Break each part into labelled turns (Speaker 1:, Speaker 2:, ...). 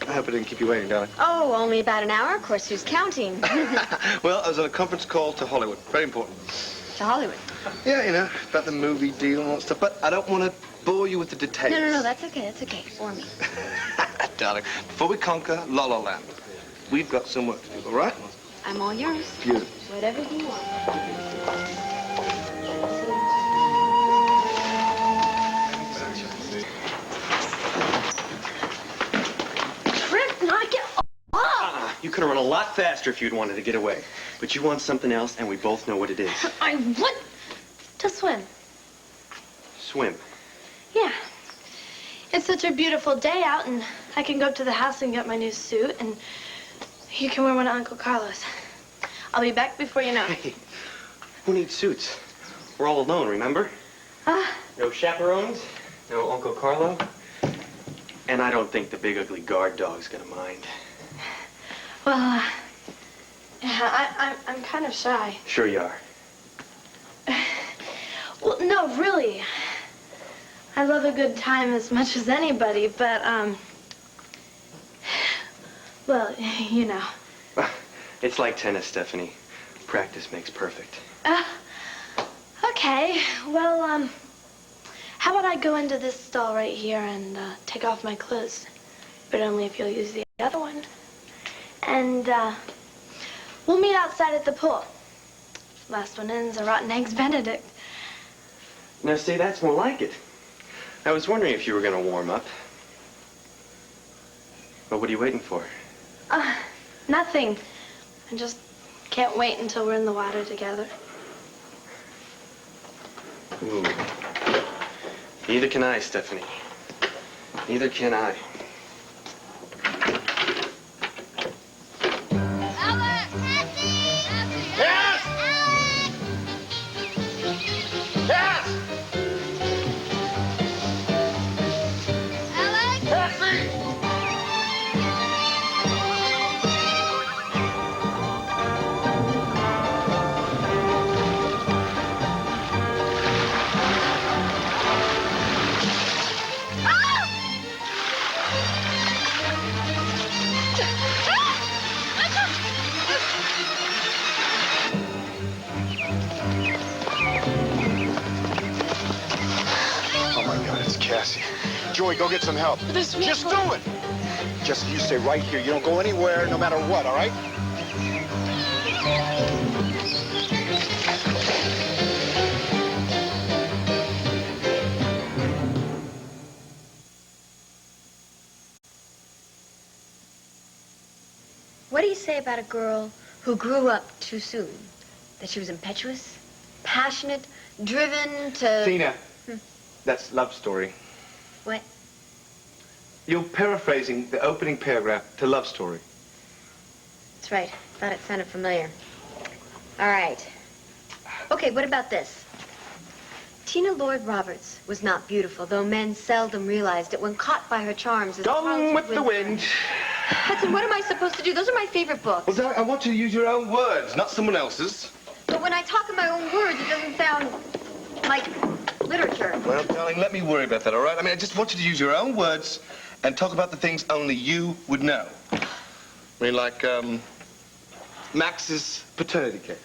Speaker 1: I hope I didn't keep you waiting, darling.
Speaker 2: Oh, only about an hour. Of course, who's counting?
Speaker 1: Well, I was on a conference call to Hollywood. Very important.
Speaker 2: To Hollywood?
Speaker 1: Yeah, you know, about the movie deal and all that stuff. But I don't want to bore you with the details.
Speaker 2: No, that's okay. That's okay. For me.
Speaker 1: Darling, before we conquer La La Land, we've got some work to do, all right?
Speaker 2: I'm all yours.
Speaker 1: Beautiful.
Speaker 2: Whatever you want.
Speaker 3: You could have run a lot faster if you'd wanted to get away. But you want something else, and we both know what it is.
Speaker 2: I want to swim.
Speaker 3: Swim.
Speaker 4: Yeah. It's such a beautiful day out, and I can go up to the house and get my new suit, and you can wear one to Uncle Carlos. I'll be back before you know.
Speaker 3: Hey, who needs suits? We're all alone, remember? No chaperones, no Uncle Carlo. And I don't think the big ugly guard dog's gonna mind.
Speaker 4: Well, yeah, I'm kind of shy.
Speaker 3: Sure you are.
Speaker 4: Well, no, really. I love a good time as much as anybody, but, well, you know.
Speaker 3: It's like tennis, Stephanie. Practice makes perfect.
Speaker 4: Okay. Well, how about I go into this stall right here and take off my clothes? But only if you'll use the other one. And, we'll meet outside at the pool. Last one in's a rotten eggs Benedict.
Speaker 3: Now, see, that's more like it. I was wondering if you were going to warm up. But what are you waiting for?
Speaker 4: Nothing. I just can't wait until we're in the water together.
Speaker 3: Ooh. Neither can I, Stephanie. Neither can I.
Speaker 5: Joey, go get some help. Just do it. Just you stay right here. You don't go anywhere, no matter what, all right?
Speaker 2: What do you say about a girl who grew up too soon? That she was impetuous, passionate, driven to...
Speaker 1: Tina, that's Love Story.
Speaker 2: What?
Speaker 1: You're paraphrasing the opening paragraph to Love Story.
Speaker 2: That's right. Thought it sounded familiar. All right. Okay, what about this? Tina Lloyd Roberts was not beautiful, though men seldom realized it when caught by her charms.
Speaker 1: Gone with the wind.
Speaker 2: Hudson, what am I supposed to do? Those are my favorite books.
Speaker 1: Well, darling, I want you to use your own words, not someone else's.
Speaker 2: But when I talk in my own words, it doesn't sound like literature.
Speaker 1: Well, darling, let me worry about that, all right? I mean, I just want you to use your own words and talk about the things only you would know. I mean, like, Max's paternity case.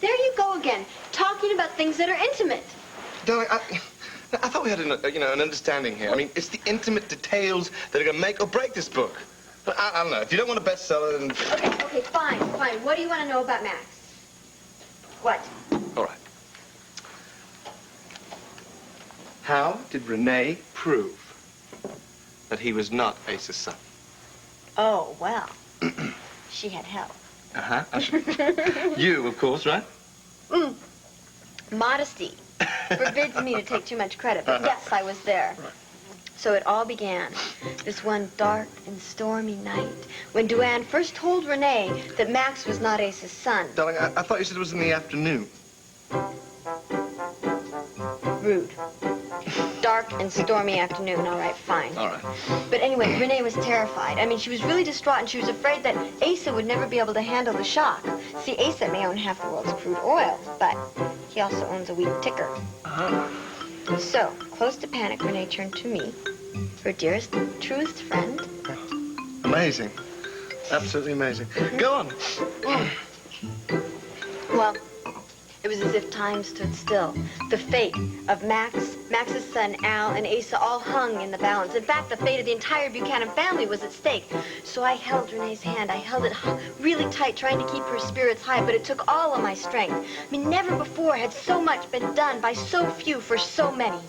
Speaker 2: There you go again, talking about things that are intimate.
Speaker 1: Darling, I thought we had an understanding here. I mean, it's the intimate details that are going to make or break this book. But I don't know. If you don't want a bestseller, then...
Speaker 2: Okay, fine. What do you want to know about Max? What?
Speaker 1: All right. How did Renee prove that he was not Ace's son?
Speaker 2: Oh, well. She had help.
Speaker 1: Uh-huh. You, of course, right?
Speaker 2: Modesty forbids me to take too much credit, but yes, I was there.
Speaker 1: Right.
Speaker 2: So it all began this one dark and stormy night when Duane first told Renee that Max was not Ace's son.
Speaker 1: Darling, I thought you said it was in the afternoon.
Speaker 2: Rude. Dark and stormy afternoon. All right, fine.
Speaker 1: All right.
Speaker 2: But anyway, Renee was terrified. I mean, she was really distraught, and she was afraid that Asa would never be able to handle the shock. See, Asa may own half the world's crude oil, but he also owns a wheat ticker.
Speaker 1: Uh-huh.
Speaker 2: So, close to panic, Renee turned to me, her dearest, truest friend,
Speaker 1: Amazing. Absolutely amazing. Go on.
Speaker 2: Well, it was as if time stood still. The fate of Max, Max's son Al, and Asa all hung in the balance. In fact, the fate of the entire Buchanan family was at stake. So I held Renee's hand. I held it really tight, trying to keep her spirits high, but it took all of my strength. I mean, never before had so much been done by so few for so many.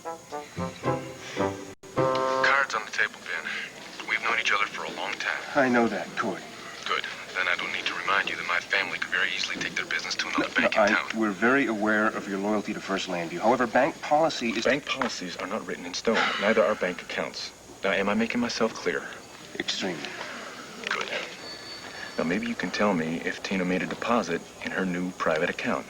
Speaker 1: Cards on the table, Ben. We've known each other for a long time.
Speaker 5: I know that, Court.
Speaker 1: Good. Then I don't need to remind you that my family could very easily take their business to another bank in town.
Speaker 5: We're very aware of your loyalty to First Landview. However, bank policy is...
Speaker 1: Bank policies are not written in stone. Neither are bank accounts. Now, am I making myself clear?
Speaker 5: Extremely.
Speaker 1: Good. Now, maybe you can tell me if Tina made a deposit in her new private account.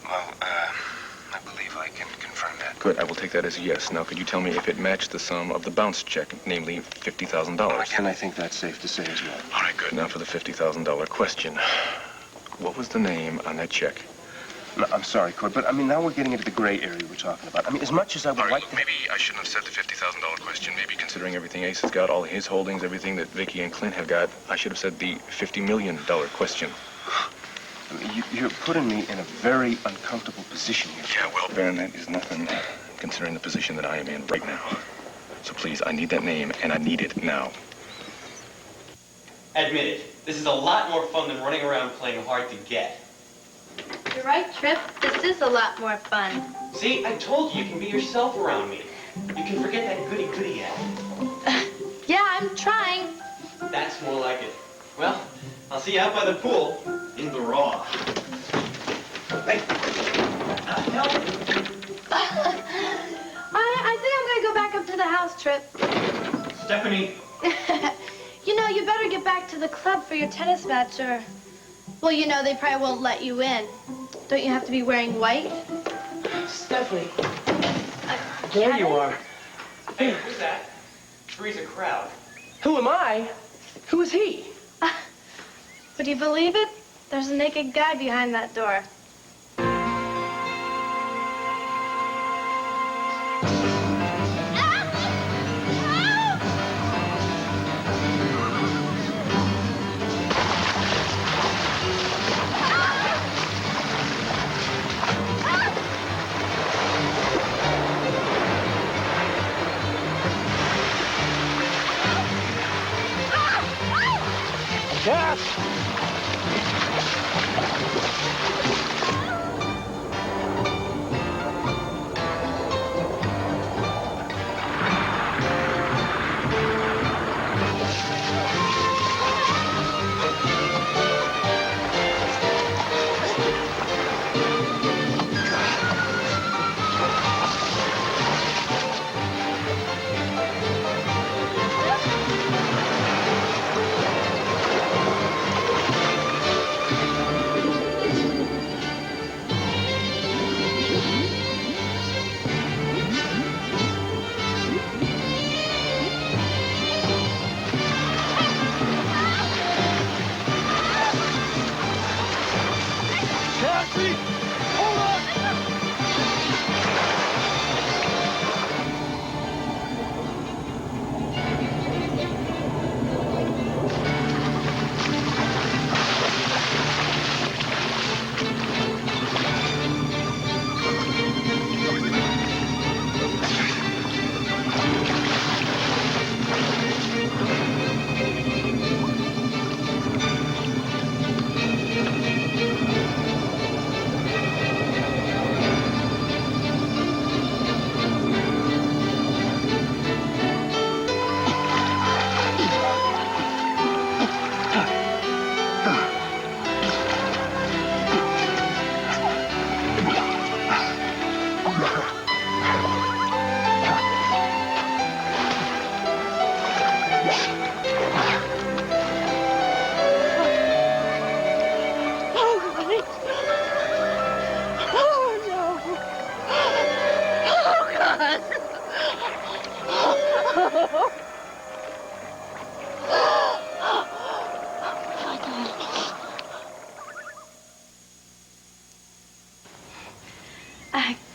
Speaker 5: Well, I believe I can confirm that.
Speaker 1: Good. I will take that as a yes. Now, could you tell me if it matched the sum of the bounce check, namely $50,000?
Speaker 5: And I think that's safe to say as well.
Speaker 1: All right, good. Now for the $50,000 question. What was the name on that check?
Speaker 5: No, I'm sorry, Court, but I mean, now we're getting into the gray area we're talking about. I mean, as much as I would like to...
Speaker 1: Maybe I shouldn't have said the $50,000 question. Maybe considering everything Ace has got, all his holdings, everything that Vicky and Clint have got, I should have said the $50 million question.
Speaker 5: I mean, you're putting me in a very uncomfortable position here.
Speaker 1: Yeah, well, Ben, that is nothing considering the position that I am in right now. So please, I need that name, and I need it now.
Speaker 3: Admit it. This is a lot more fun than running around playing hard to get.
Speaker 4: You're right, Trip. This is a lot more fun.
Speaker 3: See, I told you can be yourself around me. You can forget that goody-goody act.
Speaker 4: Yeah, I'm trying.
Speaker 3: That's more like it. Well, I'll see you out by the pool in the raw. Hey, help!
Speaker 4: I think I'm gonna go back up to the house, Trip.
Speaker 3: Stephanie.
Speaker 4: You know, you better get back to the club for your tennis match, or... Well, you know, they probably won't let you in. Don't you have to be wearing white?
Speaker 3: Stephanie. There you are. Hey, who's that? Three's a crowd.
Speaker 6: Who am I? Who is he?
Speaker 4: Would you believe it? There's a naked guy behind that door.
Speaker 5: Yes!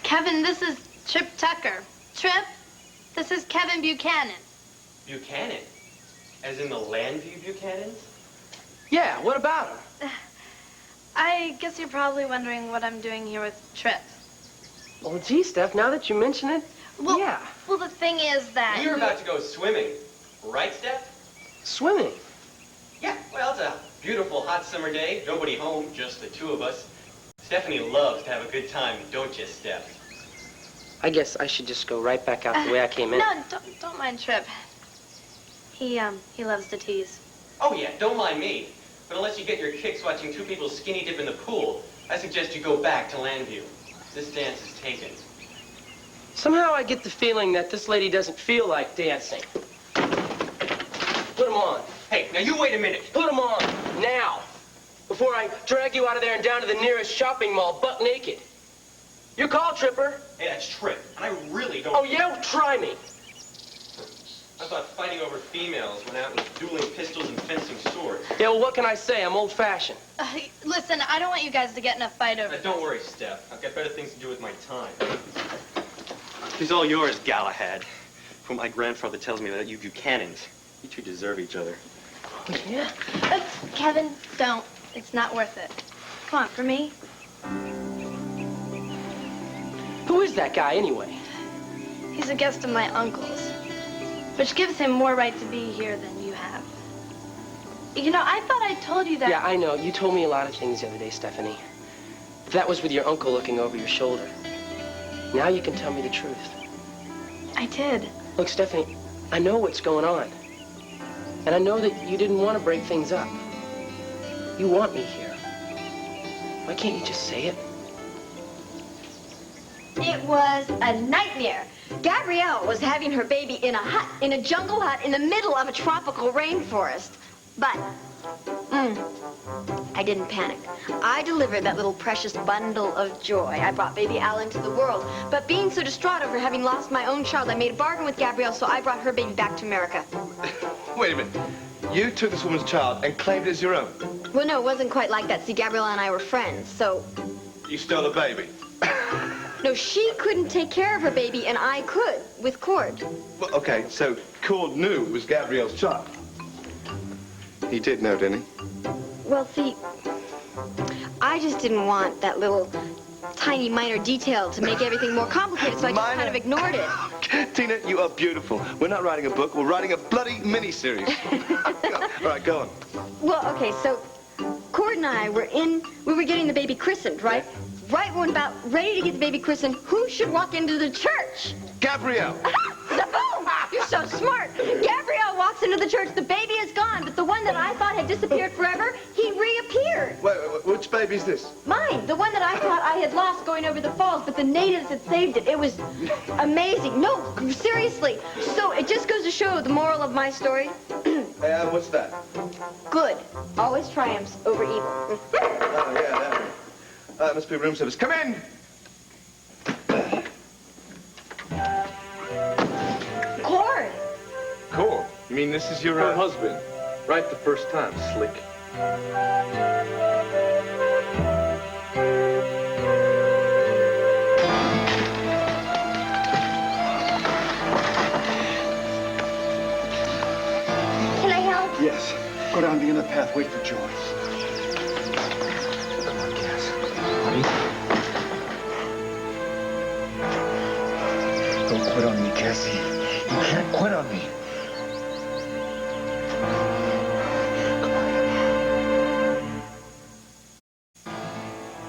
Speaker 4: Kevin, this is Trip Tucker. Trip, this is Kevin Buchanan.
Speaker 3: Buchanan? As in the Landview Buchanans?
Speaker 6: Yeah, what about him?
Speaker 4: I guess you're probably wondering what I'm doing here with Trip.
Speaker 6: Well, gee, Steph, now that you mention it,
Speaker 4: Well,
Speaker 6: yeah.
Speaker 4: Well, the thing is that...
Speaker 3: We were about to go swimming. Right, Steph?
Speaker 6: Swimming?
Speaker 3: Yeah, well, it's a beautiful hot summer day. Nobody home, just the two of us. Stephanie loves to have a good time, don't you, Steph?
Speaker 6: I guess I should just go right back out the way I came in.
Speaker 4: No, don't mind Trip. He loves to tease.
Speaker 3: Oh, yeah, don't mind me. But unless you get your kicks watching two people skinny dip in the pool, I suggest you go back to Landview. This dance is taken.
Speaker 6: Somehow I get the feeling that this lady doesn't feel like dancing. Put him on.
Speaker 3: Hey, now you wait a minute.
Speaker 6: Put him on, now. Before I drag you out of there and down to the nearest shopping mall, buck naked. Your call, Tripper.
Speaker 3: Hey, that's Trip, and I really don't...
Speaker 6: Oh, yeah? Try me.
Speaker 3: I thought fighting over females went out with dueling pistols and fencing swords.
Speaker 6: Yeah, well, what can I say? I'm old-fashioned.
Speaker 4: Listen, I don't want you guys to get in a fight over...
Speaker 3: Don't worry, Steph. I've got better things to do with my time. She's all yours, Galahad. For my grandfather tells me that you Buchanans, you two deserve each other.
Speaker 6: Yeah?
Speaker 4: Kevin, don't. It's not worth it. Come on, for me.
Speaker 6: Who is that guy, anyway?
Speaker 4: He's a guest of my uncle's, which gives him more right to be here than you have. You know, I thought I told you that...
Speaker 6: Yeah, I know. You told me a lot of things the other day, Stephanie. But that was with your uncle looking over your shoulder. Now you can tell me the truth.
Speaker 4: I did.
Speaker 6: Look, Stephanie, I know what's going on. And I know that you didn't want to break things up. You want me here. Why can't you just say it?
Speaker 2: It was a nightmare. Gabrielle was having her baby in a hut, in a jungle hut, in the middle of a tropical rainforest. But, I didn't panic. I delivered that little precious bundle of joy. I brought baby Al into the world. But being so distraught over having lost my own child, I made a bargain with Gabrielle, so I brought her baby back to America.
Speaker 1: Wait a minute. You took this woman's child and claimed it as your own?
Speaker 2: Well, no, it wasn't quite like that. See, Gabrielle and I were friends, so...
Speaker 1: You stole the baby?
Speaker 2: No, she couldn't take care of her baby, and I could, with Cord.
Speaker 1: Well, okay, so Cord knew it was Gabrielle's child. He did know, didn't he?
Speaker 2: Well, see, I just didn't want that little tiny minor detail to make everything more complicated, so I just kind of ignored it.
Speaker 1: Tina, you are beautiful. We're not writing a book, we're writing a bloody miniseries. All right, go on.
Speaker 2: Well, okay, so Cord and I were getting the baby christened, right?
Speaker 1: Yeah.
Speaker 2: Right when about ready to get the baby christened, who should walk into the church?
Speaker 1: Gabrielle!
Speaker 2: Boom! You're so smart. Gabrielle walks into the church. The baby is gone, but the one that I thought had disappeared forever, he reappeared.
Speaker 1: Wait, which baby is this?
Speaker 2: Mine, the one that I thought I had lost going over the falls, but the natives had saved it. It was amazing. No, seriously. So it just goes to show the moral of my story.
Speaker 1: What's that?
Speaker 2: Good always triumphs over evil.
Speaker 1: Oh, yeah, that one. That must be room service. Come in!
Speaker 2: Cord!
Speaker 1: Cord? You mean this is your...
Speaker 7: Her husband. Right the first time, slick.
Speaker 2: Can I help?
Speaker 5: Yes. Go down the inner path. Wait for Joy. Come on, Cass. Honey. Don't quit on me, Cassie. You can't quit on me.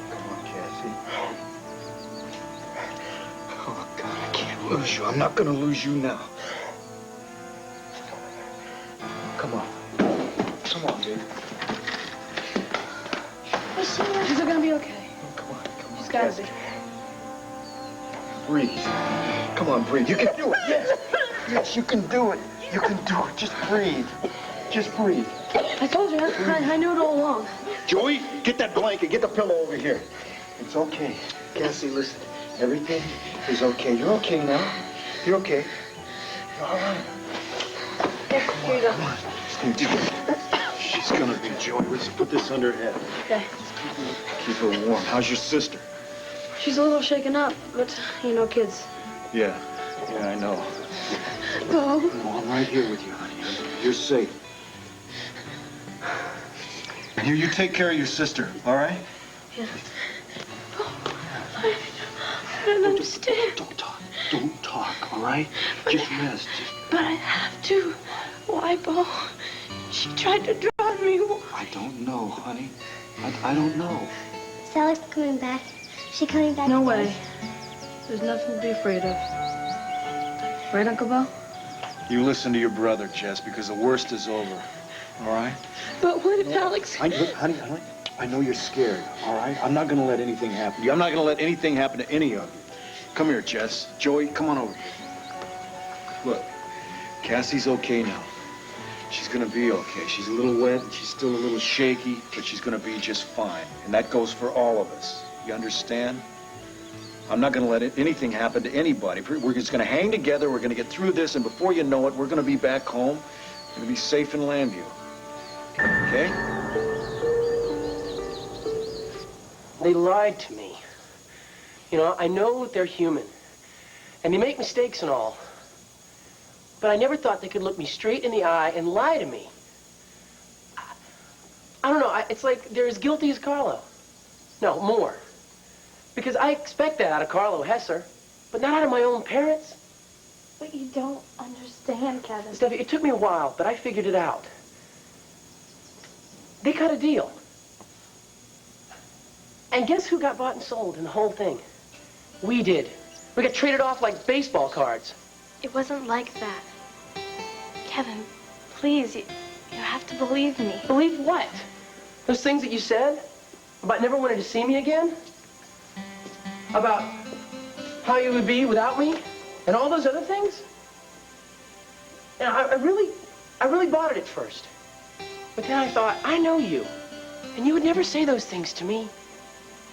Speaker 5: Come on, Cassie. Oh, God, I can't lose you. I'm not going to lose you now. Come on. Come on, baby.
Speaker 4: She's gonna be okay.
Speaker 5: Come on, come on.
Speaker 4: She's gotta
Speaker 5: Cassie. Breathe. Come on, breathe. You can do it. Yes. Yes, you can do it. You can do it. Just breathe. Just breathe.
Speaker 4: I told you, I knew it all along.
Speaker 5: Joey, get that blanket. Get the pillow over here. It's okay. Cassie, listen. Everything is okay. You're okay now. You're okay. You're all right.
Speaker 4: Here you go.
Speaker 5: Come on. She's gonna be Joey. Let's put this under her head.
Speaker 4: Okay.
Speaker 5: Keep her warm. How's your sister?
Speaker 4: She's a little shaken up, but, you know, kids.
Speaker 5: Yeah. Yeah, I know.
Speaker 4: Oh.
Speaker 5: No, I'm right here with you, honey. You're safe. And here, you take care of your sister, all right?
Speaker 4: Yes. I don't understand.
Speaker 5: Don't talk. Don't talk, all right? Just rest.
Speaker 4: But I have to. Why, Bo? She tried to drive me.
Speaker 5: I don't know, honey. I don't know.
Speaker 8: Is Alex coming back? Is she coming back?
Speaker 4: No way. There's nothing to be afraid of. Right, Uncle Bo?
Speaker 5: You listen to your brother, Jess, because the worst is over, all right?
Speaker 4: But what if Alex...
Speaker 5: Look, honey, I know you're scared, all right? I'm not going to let anything happen to you. I'm not going to let anything happen to any of you. Come here, Jess. Joey, come on over. Look, Cassie's okay now. She's going to be okay. She's a little wet, she's still a little shaky, but she's going to be just fine. And that goes for all of us. You understand? I'm not going to let anything happen to anybody. We're just going to hang together. We're going to get through this, and before you know it, we're going to be back home. We're going to be safe in Lambview. Okay?
Speaker 6: They lied to me. You know, I know they're human, and they make mistakes and all. But I never thought they could look me straight in the eye and lie to me. I don't know. It's like they're as guilty as Carlo. No, more. Because I expect that out of Carlo Hesser, but not out of my own parents.
Speaker 4: But you don't understand, Kevin.
Speaker 6: Steffi, it took me a while, but I figured it out. They cut a deal. And guess who got bought and sold in the whole thing? We did. We got traded off like baseball cards.
Speaker 4: It wasn't like that. Kevin, please, you have to believe me.
Speaker 6: Believe what? Those things that you said? About never wanting to see me again? About how you would be without me? And all those other things? And I really bought it at first. But then I thought, I know you. And you would never say those things to me.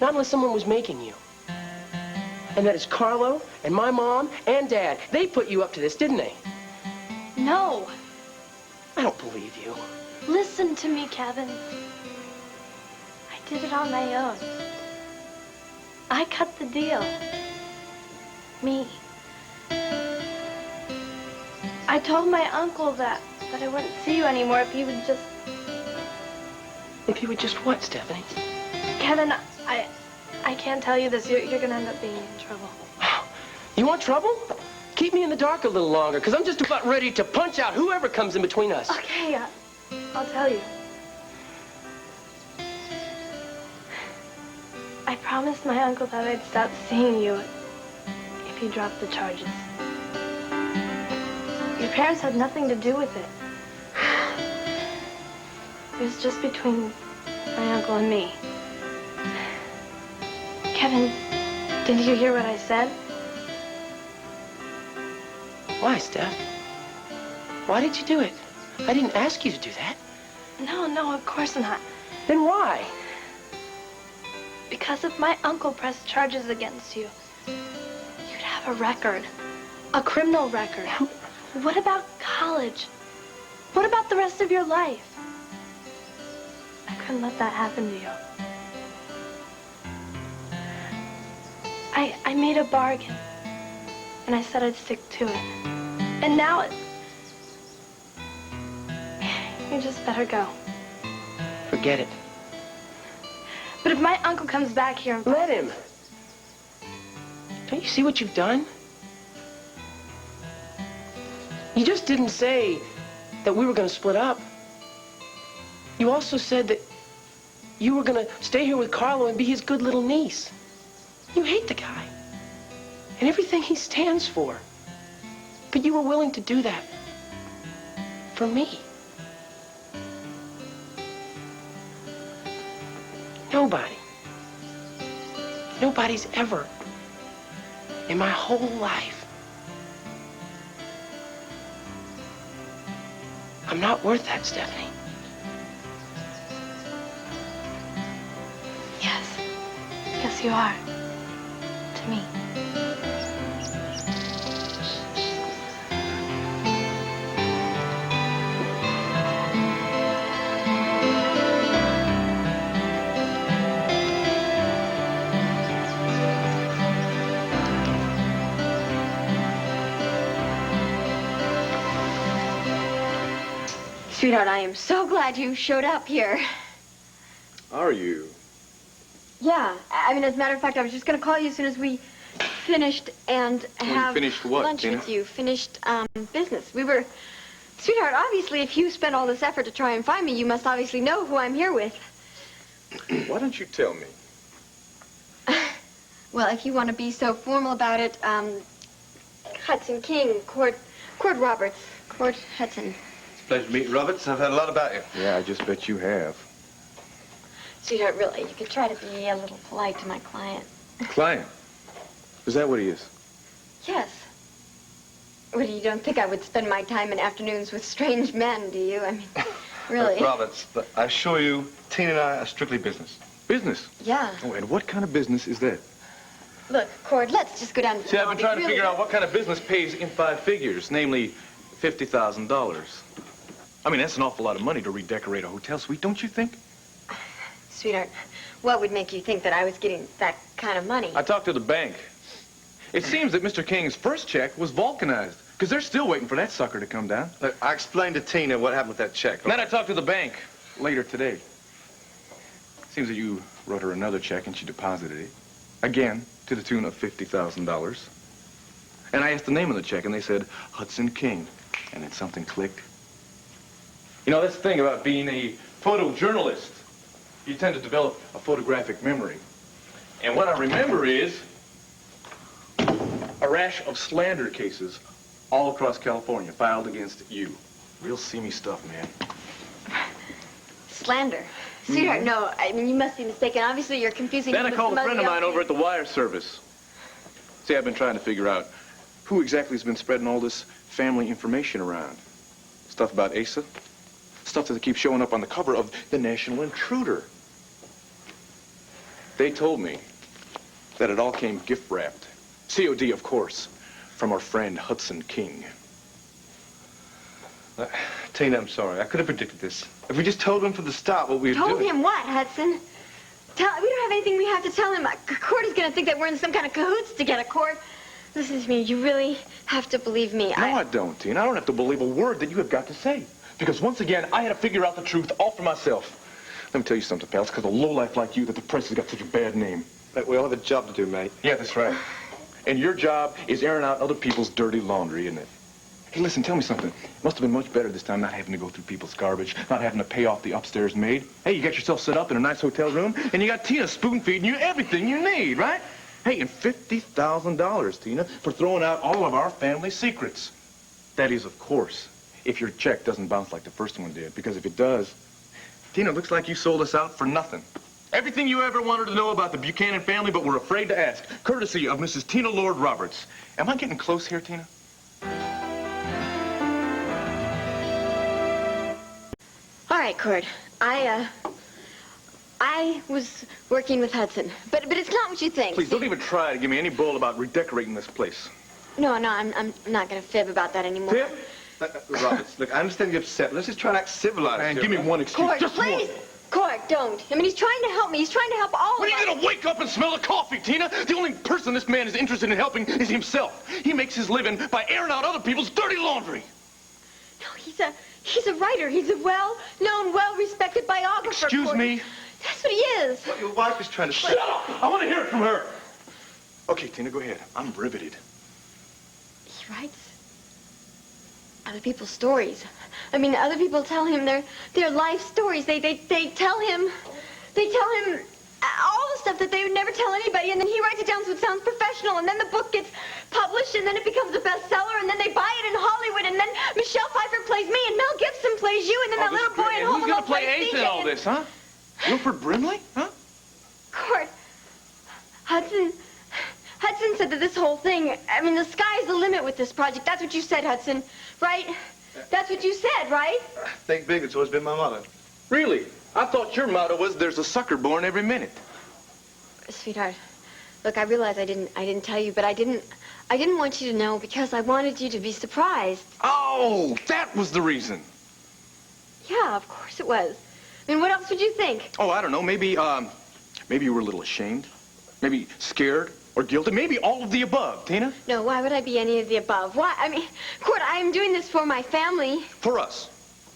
Speaker 6: Not unless someone was making you. And that is Carlo and my mom and Dad. They put you up to this, didn't they?
Speaker 4: No.
Speaker 6: I don't believe you.
Speaker 4: Listen to me, Kevin. I did it on my own. I cut the deal. Me. I told my uncle that I wouldn't see you anymore if he would just...
Speaker 6: If you would just what, Stephanie?
Speaker 4: Kevin, I can't tell you this. You're gonna end up being in trouble.
Speaker 6: You want trouble? Keep me in the dark a little longer, because I'm just about ready to punch out whoever comes in between us.
Speaker 4: Okay, I'll tell you. I promised my uncle that I'd stop seeing you if he dropped the charges. Your parents had nothing to do with it. It was just between my uncle and me. Kevin, did you hear what I said?
Speaker 6: Why, Steph? Why did you do it? I didn't ask you to do that.
Speaker 4: No, of course not.
Speaker 6: Then why?
Speaker 4: Because if my uncle pressed charges against you, you'd have a record. A criminal record. What about college? What about the rest of your life? I couldn't let that happen to you. I made a bargain, and I said I'd stick to it. And now you just better go.
Speaker 6: Forget it.
Speaker 4: But if my uncle comes back here and...
Speaker 6: Let him. Don't you see what you've done? You just didn't say that we were going to split up. You also said that you were going to stay here with Carlo and be his good little niece. You hate the guy and everything he stands for. But you were willing to do that for me. Nobody's ever in my whole life. I'm not worth that, Stephanie.
Speaker 4: Yes, you are. To me.
Speaker 2: Sweetheart, I am so glad you showed up here.
Speaker 5: Are you?
Speaker 2: Yeah, I mean, as a matter of fact, I was just going to call you as soon as we finished and have
Speaker 5: finished what,
Speaker 2: lunch
Speaker 5: Tina?
Speaker 2: with you. Finished business. We were... Sweetheart, obviously, if you spent all this effort to try and find me, you must obviously know who I'm here with.
Speaker 5: Why don't you tell me?
Speaker 2: Well, if you want to be so formal about it, Hudson King, Cord Roberts. Cord Hudson.
Speaker 1: It's a pleasure to meet you, Roberts. I've heard a lot about you.
Speaker 5: Yeah, I just bet you have.
Speaker 2: Sweetheart, really, you could try to be a little polite to my client.
Speaker 5: Client? Is that what he is?
Speaker 2: Yes. Well, you don't think I would spend my time in afternoons with strange men, do you? I mean, really.
Speaker 1: Roberts, but I assure you, Tina and I are strictly business.
Speaker 5: Business?
Speaker 2: Yeah.
Speaker 5: Oh, and what kind of business is that?
Speaker 2: Look, Cord, let's just go down to the
Speaker 5: See, I've been
Speaker 2: lobby.
Speaker 5: trying to
Speaker 2: Really.
Speaker 5: figure out what kind of business pays in 5 figures, namely $50,000. I mean, that's an awful lot of money to redecorate a hotel suite, don't you think?
Speaker 2: Sweetheart, what would make you think that I was getting that kind of money?
Speaker 5: I talked to the bank. It seems that Mr. King's first check was vulcanized, because they're still waiting for that sucker to come down.
Speaker 1: Look, I explained to Tina what happened with that check.
Speaker 5: And then I talked to the bank later today. Seems that you wrote her another check and she deposited it. Again, to the tune of $50,000. And I asked the name of the check and they said, Hudson King. And then something clicked. You know, that's the thing about being a photojournalist. You tend to develop a photographic memory. And what I remember is a rash of slander cases all across California filed against you. Real seamy stuff, man.
Speaker 2: Slander. Sweetheart, no, I mean, you must be mistaken. Obviously, you're confusing
Speaker 5: Then
Speaker 2: him
Speaker 5: I
Speaker 2: with
Speaker 5: called a
Speaker 2: somebody
Speaker 5: friend of mine
Speaker 2: else.
Speaker 5: over at the wire service. See, I've been trying to figure out who exactly has been spreading all this family information around. Stuff about Asa. Stuff that keeps showing up on the cover of the National Intruder. They told me that it all came gift-wrapped. COD, of course, from our friend Hudson King.
Speaker 1: Tina, I'm sorry. I could have predicted this. If we just told him from the start what we were
Speaker 2: Told
Speaker 1: doing.
Speaker 2: him what, Hudson? We don't have anything we have to tell him. Cord is going to think that we're in some kind of cahoots together. Cord, listen to me. You really have to believe me.
Speaker 5: No, I don't, Tina. I don't have to believe a word that you have got to say. Because once again, I had to figure out the truth all for myself. Let me tell you something, pal. It's because of a lowlife like you that the press has got such a bad name.
Speaker 1: Look, we all have a job to do, mate.
Speaker 5: Yeah, that's right. And your job is airing out other people's dirty laundry, isn't it? Hey, listen, tell me something. It must have been much better this time not having to go through people's garbage, not having to pay off the upstairs maid. Hey, you got yourself set up in a nice hotel room, and you got Tina spoon-feeding you everything you need, right? Hey, and $50,000, Tina, for throwing out all of our family secrets. That is, of course, if your check doesn't bounce like the first one did, because if it does, Tina, it looks like you sold us out for nothing. Everything you ever wanted to know about the Buchanan family, but were afraid to ask, courtesy of Mrs. Tina Lord Roberts. Am I getting close here, Tina?
Speaker 2: All right, Cord. I was working with Hudson, but it's not what you think.
Speaker 5: Please, don't even try to give me any bull about redecorating this place.
Speaker 2: No, I'm not going to fib about that anymore.
Speaker 5: Fib?
Speaker 1: Roberts, look, I understand you're upset, but let's just try and act civilized.
Speaker 5: Man,
Speaker 1: here,
Speaker 5: give me
Speaker 1: right?
Speaker 5: one excuse.
Speaker 2: Cord,
Speaker 5: Just
Speaker 2: please.
Speaker 5: one.
Speaker 2: Cord, don't. I mean, he's trying to help me. He's trying to help all
Speaker 5: When
Speaker 2: of
Speaker 5: are you
Speaker 2: us.
Speaker 5: gonna wake up and smell the coffee, Tina? The only person this man is interested in helping is himself. He makes his living by airing out other people's dirty laundry.
Speaker 2: No, he's a writer. He's a well-known, well-respected biographer.
Speaker 5: Excuse
Speaker 2: Cord.
Speaker 5: me?
Speaker 2: That's what he is.
Speaker 1: What your wife is trying to say.
Speaker 5: Shut up! I want to hear it from her. Okay, Tina, go ahead. I'm riveted.
Speaker 2: He writes other people's stories. I mean, other people tell him their life stories. They tell him all the stuff that they would never tell anybody, and then he writes it down so it sounds professional, and then the book gets published, and then it becomes a bestseller, and then they buy it in Hollywood, and then Michelle Pfeiffer plays me, and Mel Gibson plays you, and then that little boy in Home
Speaker 5: Who's
Speaker 2: Alone
Speaker 5: gonna play
Speaker 2: plays
Speaker 5: Ace
Speaker 2: CJ,
Speaker 5: in all
Speaker 2: and-
Speaker 5: this, huh? Wilford Brimley? Huh?
Speaker 2: Cord, Hudson said that this whole thing, I mean, the sky's the limit with this project. That's what you said, Hudson, right? That's what you said, right?
Speaker 1: Think big, it's always been my motto.
Speaker 5: Really? I thought your motto was there's a sucker born every minute.
Speaker 2: Sweetheart, look, I realize I didn't tell you, but I didn't want you to know because I wanted you to be surprised.
Speaker 5: Oh, that was the reason.
Speaker 2: Yeah, of course it was. I mean, what else would you think?
Speaker 5: Oh, I don't know. Maybe you were a little ashamed. Maybe scared or guilty. Maybe all of the above, Tina.
Speaker 2: No, why would I be any of the above? Why? I mean, Cord, I am doing this for my family.
Speaker 5: For us.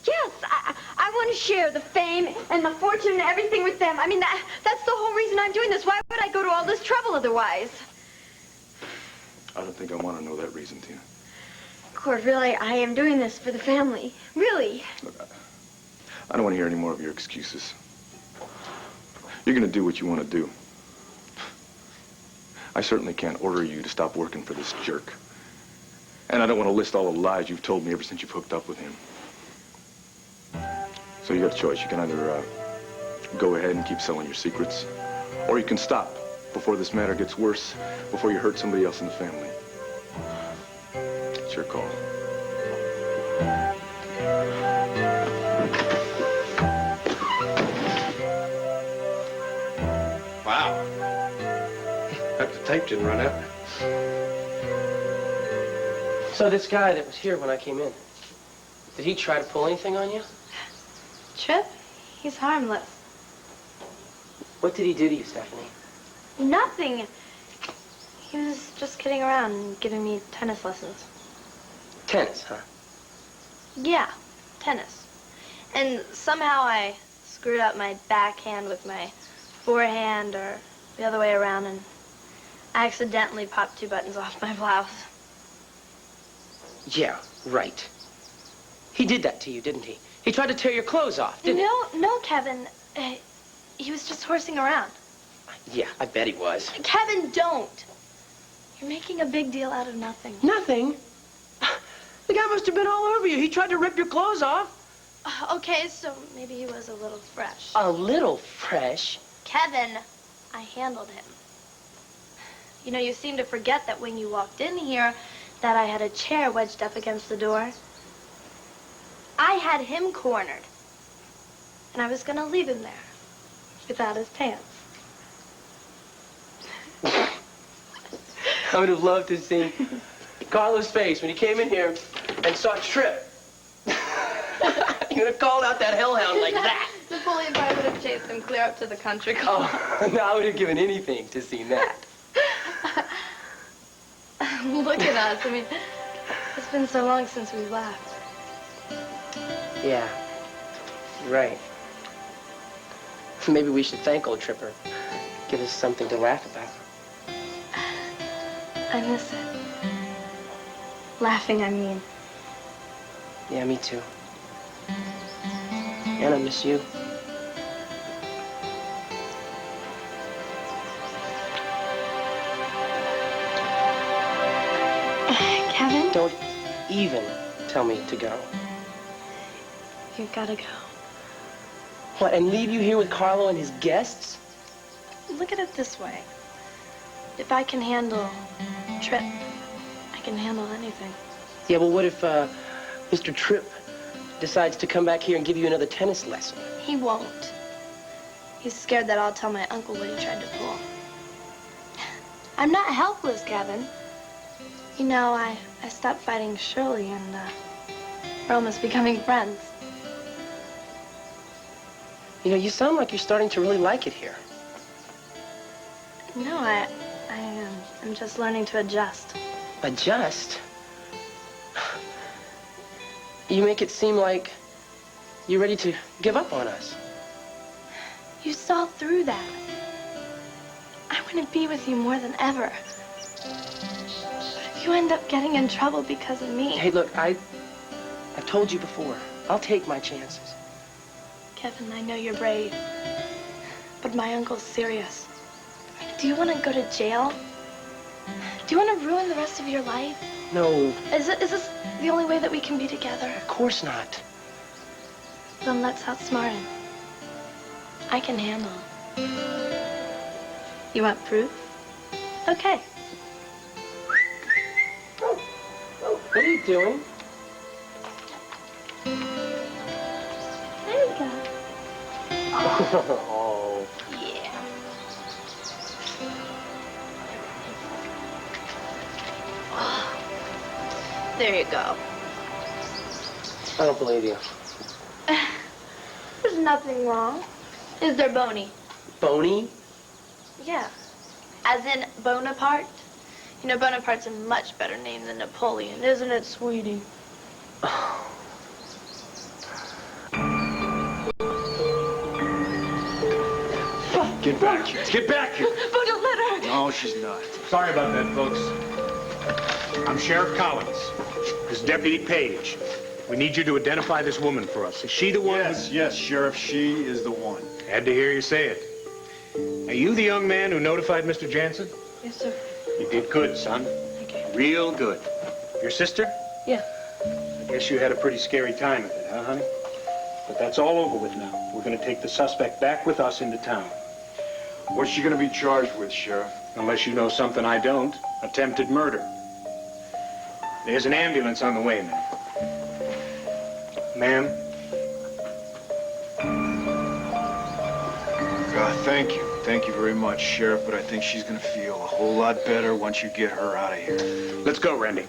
Speaker 2: Yes, I want to share the fame and the fortune and everything with them. I mean, that's the whole reason I'm doing this. Why would I go to all this trouble otherwise?
Speaker 5: I don't think I want to know that reason, Tina.
Speaker 2: Cord, really, I am doing this for the family. Really.
Speaker 5: Look, I don't want to hear any more of your excuses. You're going to do what you want to do. I certainly can't order you to stop working for this jerk. And I don't want to list all the lies you've told me ever since you've hooked up with him. So you got a choice. You can either go ahead and keep selling your secrets, or you can stop before this matter gets worse, before you hurt somebody else in the family. It's your call.
Speaker 3: Wow. Hope the tape didn't run out.
Speaker 6: So this guy that was here when I came in, did he try to pull anything on you?
Speaker 4: Trip? He's harmless.
Speaker 6: What did he do to you, Stephanie?
Speaker 4: Nothing. He was just kidding around and giving me tennis lessons.
Speaker 6: Tennis, huh?
Speaker 4: Yeah, tennis. And somehow I screwed up my backhand with my forehand or the other way around, and I accidentally popped 2 buttons off my blouse.
Speaker 6: Yeah, right. He did that to you, didn't he? He tried to tear your clothes off, didn't
Speaker 4: No, Kevin. He was just horsing around.
Speaker 6: he? Yeah, I bet he was.
Speaker 4: Kevin, don't. You're making a big deal out of nothing.
Speaker 6: Nothing? The guy must have been all over you. He tried to rip your clothes off.
Speaker 4: Okay, so maybe he was a little fresh.
Speaker 6: A little fresh?
Speaker 4: Kevin, I handled him. You know, you seem to forget that when you walked in here, that I had a chair wedged up against the door. I had him cornered. And I was going to leave him there without his pants.
Speaker 6: I would have loved to see Carlo's face when he came in here and saw Trip. He would have called out that hellhound like that.
Speaker 4: Napoleon probably would have chased him clear up to the country club.
Speaker 6: Oh, no, I would have given anything to see that.
Speaker 4: Look at us. I mean, it's been so long since we laughed.
Speaker 6: Yeah, you're right. Maybe we should thank old Tripper. Give us something to laugh about.
Speaker 4: I miss it. Laughing, I mean.
Speaker 6: Yeah, me too. And I miss you.
Speaker 4: Kevin?
Speaker 6: Don't even tell me to go.
Speaker 4: You gotta go.
Speaker 6: What, and leave you here with Carlo and his guests?
Speaker 4: Look at it this way. If I can handle Trip, I can handle anything.
Speaker 6: Yeah, well, what if Mr. Tripp decides to come back here and give you another tennis lesson?
Speaker 4: He won't. He's scared that I'll tell my uncle what he tried to pull. I'm not helpless, Kevin. You know, I stopped fighting Shirley, and we're almost becoming friends.
Speaker 6: You know, you sound like you're starting to really like it here.
Speaker 4: No, I'm just learning to adjust.
Speaker 6: Adjust? You make it seem like you're ready to give up on us.
Speaker 4: You saw through that. I want to be with you more than ever. But if you end up getting in trouble because of me...
Speaker 6: Hey, look, I've told you before. I'll take my chances.
Speaker 4: Kevin, I know you're brave. But my uncle's serious. Do you want to go to jail? Do you want to ruin the rest of your life?
Speaker 6: No,
Speaker 4: Is this the only way that we can be together?
Speaker 6: of course not.
Speaker 4: Then let's outsmart him. I can handle him. You want proof? Okay.
Speaker 6: What are you doing?
Speaker 4: There you go.
Speaker 6: Oh.
Speaker 4: Yeah. There you go.
Speaker 6: I don't believe you.
Speaker 4: There's nothing wrong. Is there, Boney?
Speaker 6: Boney?
Speaker 4: Yeah. As in Bonaparte? You know, Bonaparte's a much better name than Napoleon, isn't it, sweetie?
Speaker 6: Oh.
Speaker 5: Get back here. Get back here.
Speaker 4: Bo, don't let her.
Speaker 5: No, she's not.
Speaker 9: Sorry about that, folks. I'm Sheriff Collins. This is Deputy Page. We need you to identify this woman for us. Is she the one?
Speaker 5: Yes, Sheriff, she is the one.
Speaker 9: Had to hear you say it. Are you the young man who notified Mr. Jansen?
Speaker 4: Yes, sir.
Speaker 9: You did good, son.
Speaker 4: Thank you.
Speaker 9: Real good. Your sister?
Speaker 4: Yeah.
Speaker 9: I guess you had a pretty scary time of it, huh, honey? But that's all over with now. We're going to take the suspect back with us into town.
Speaker 5: What's she going to be charged with, Sheriff?
Speaker 9: Unless you know something I don't. Attempted murder. There's an ambulance on the way, ma'am. Ma'am?
Speaker 5: Thank you. Thank you very much, Sheriff, but I think she's going to feel a whole lot better once you get her out of here.
Speaker 9: Let's go, Randy.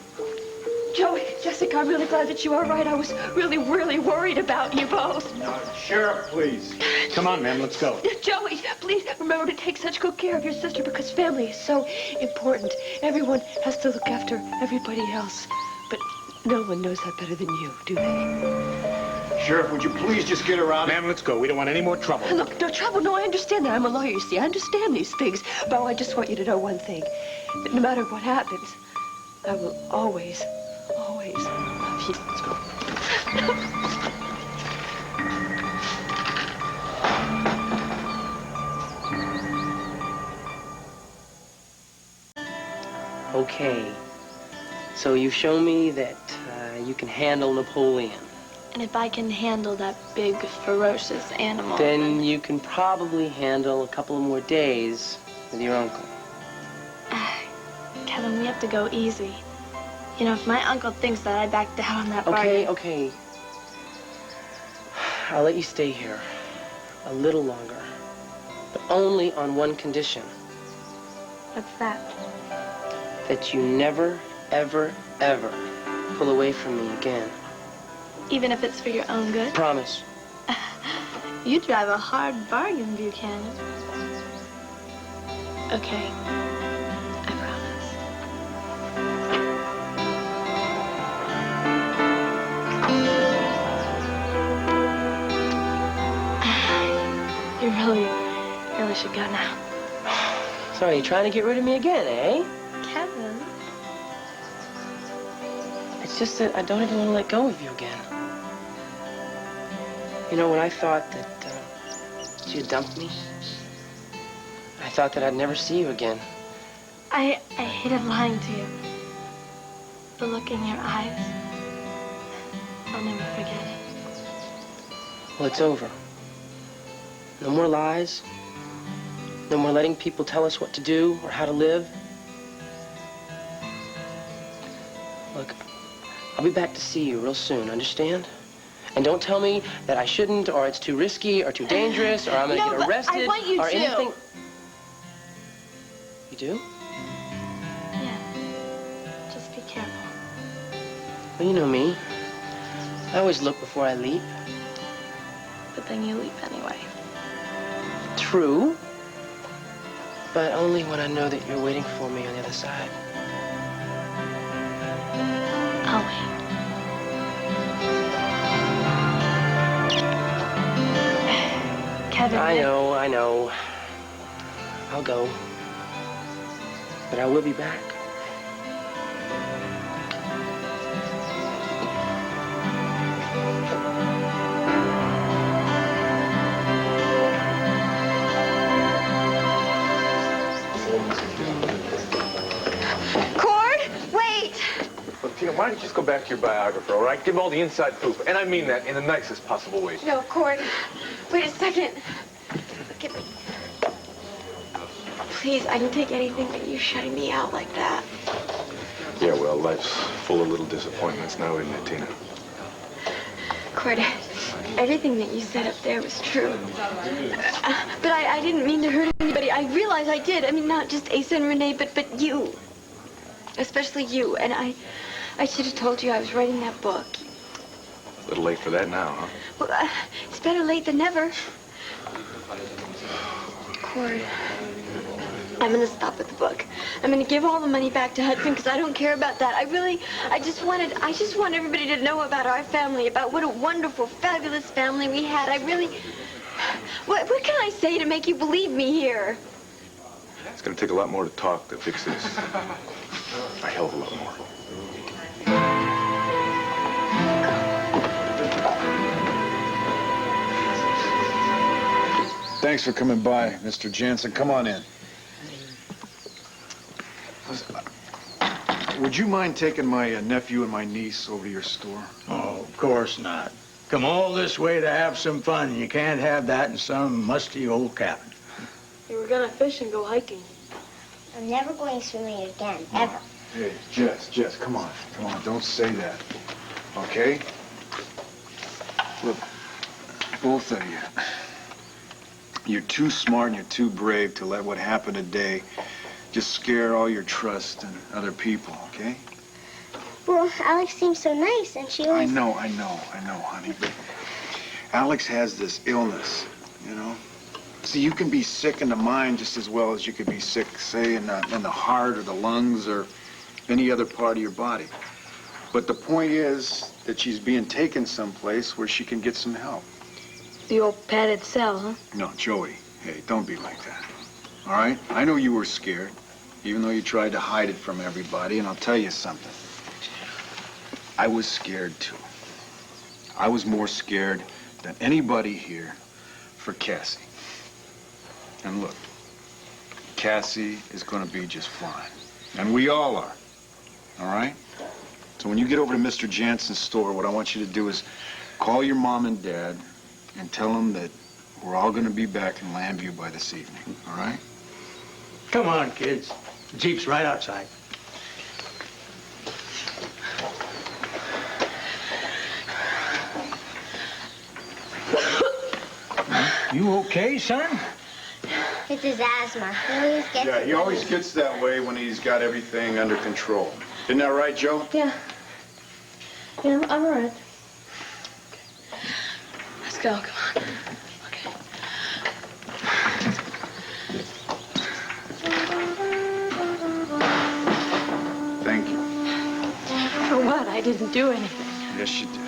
Speaker 4: Joey, Jessica, I'm really glad that you are right. I was really, really worried about you both.
Speaker 5: Now, Sheriff, please.
Speaker 9: Come on, ma'am, let's go.
Speaker 4: Joey, please remember to take such good care of your sister because family is so important. Everyone has to look after everybody else. But no one knows that better than you, do they?
Speaker 5: Sheriff, would you please just get her out?
Speaker 9: Ma'am, let's go. We don't want any more trouble.
Speaker 4: Look, no trouble. No, I understand that. I'm a lawyer, you see. I understand these things. Bo, I just want you to know one thing. That no matter what happens, I will always love you. Let's go.
Speaker 6: Okay. So you've shown me that you can handle Napoleon.
Speaker 4: And if I can handle that big, ferocious animal...
Speaker 6: Then you can probably handle a couple more days with your uncle.
Speaker 4: Kevin, we have to go easy. You know, if my uncle thinks that I backed down on that bargain...
Speaker 6: Okay. I'll let you stay here a little longer. But only on one condition.
Speaker 4: What's that?
Speaker 6: That you never, ever, ever pull away from me again.
Speaker 4: Even if it's for your own good?
Speaker 6: Promise.
Speaker 4: You drive a hard bargain, Buchanan. Okay. I promise. You really should go now.
Speaker 6: So are you trying to get rid of me again, eh?
Speaker 4: Kevin?
Speaker 6: It's just that I don't even want to let go of you again. You know, when I thought that you'd dumped me, I thought that I'd never see you again.
Speaker 4: I hated lying to you. The look in your eyes. I'll never forget it.
Speaker 6: Well, it's over. No more lies. No more letting people tell us what to do or how to live. Look, I'll be back to see you real soon, understand? And don't tell me that I shouldn't, or it's too risky, or too dangerous, or I'm gonna get arrested,
Speaker 4: I want you
Speaker 6: or
Speaker 4: to.
Speaker 6: anything. You do?
Speaker 4: Yeah. Just be careful.
Speaker 6: Well, you know me. I always look before I leap.
Speaker 4: But then you leap anyway.
Speaker 6: True. But only when I know that you're waiting for me on the other side.
Speaker 4: I'll wait. Kevin.
Speaker 6: I know. I'll go. But I will be back.
Speaker 2: Cord, wait!
Speaker 7: Look, Tina, why don't you just go back to your biographer, all right? Give him all the inside scoop. And I mean that in the nicest possible way.
Speaker 2: No, Cord, wait a second. Look at me. Please, I didn't take anything but you shutting me out like that.
Speaker 7: Yeah, well, life's full of little disappointments now, isn't it, Tina?
Speaker 2: Cord, everything that you said up there was true. But I didn't mean to hurt anybody. I realize I did. I mean, not just Asa and Renee, but you. Especially you. And I should have told you I was writing that book.
Speaker 7: A little late for that now, huh?
Speaker 2: Well, it's better late than never. Cord, I'm going to stop with the book. I'm going to give all the money back to Hudson because I don't care about that. I just want everybody to know about our family, about what a wonderful, fabulous family we had. What can I say to make you believe me here?
Speaker 7: It's gonna take a lot more to talk to fix this. A hell of a lot more.
Speaker 5: Thanks for coming by, Mr. Jansen. Come on in. Would you mind taking my nephew and my niece over to your store?
Speaker 10: Oh, of course not. Come all this way to have some fun. You can't have that in some musty old cabin.
Speaker 4: Hey, we're gonna fish and go hiking.
Speaker 8: I'm never going swimming again, ever.
Speaker 5: Hey, Jess, come on. Come on, don't say that. Okay? Look, both of you. You're too smart and you're too brave to let what happened today just scare all your trust in other people, okay?
Speaker 8: Well, Alex seems so nice, and she always...
Speaker 5: I know, honey, but Alex has this illness, you know? See, you can be sick in the mind just as well as you could be sick, say, in the heart or the lungs or any other part of your body. But the point is that she's being taken someplace where she can get some help.
Speaker 4: The old padded cell, huh?
Speaker 5: No, Joey, hey, don't be like that, all right? I know you were scared, even though you tried to hide it from everybody, and I'll tell you something. I was scared, too. I was more scared than anybody here for Cassie. And look, Cassie is going to be just fine. And we all are, all right? So when you get over to Mr. Jansen's store, what I want you to do is call your mom and dad and tell them that we're all going to be back in Lambview by this evening, all right?
Speaker 10: Come on, kids. The Jeep's right outside. You okay, son?
Speaker 8: It's his asthma. He always gets
Speaker 5: Yeah,
Speaker 8: it.
Speaker 5: he always gets that way when he's got everything under control. Isn't that right, Joe?
Speaker 4: Yeah. Yeah, I'm all right. Let's go, come on. Okay.
Speaker 5: Thank you.
Speaker 4: For what? I didn't do anything.
Speaker 5: Yes, you did.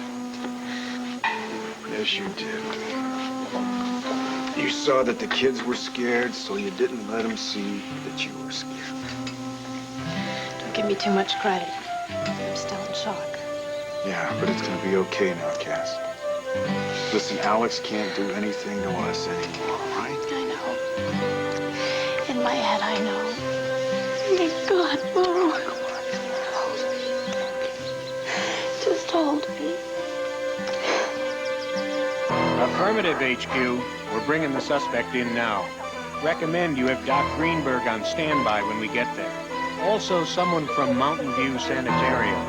Speaker 5: Yes, you did. You saw that the kids were scared, so you didn't let them see that you were scared.
Speaker 4: Don't give me too much credit. I'm still in shock.
Speaker 5: Yeah, but it's gonna be okay now, Cass. Listen, Alex can't do anything to us anymore, all right?
Speaker 4: I know. In my head, I know. Thank God, Mom. Just hold me.
Speaker 9: Affirmative, HQ. We're bringing the suspect in now. Recommend you have Doc Greenberg on standby when we get there. Also, someone from Mountain View Sanitarium.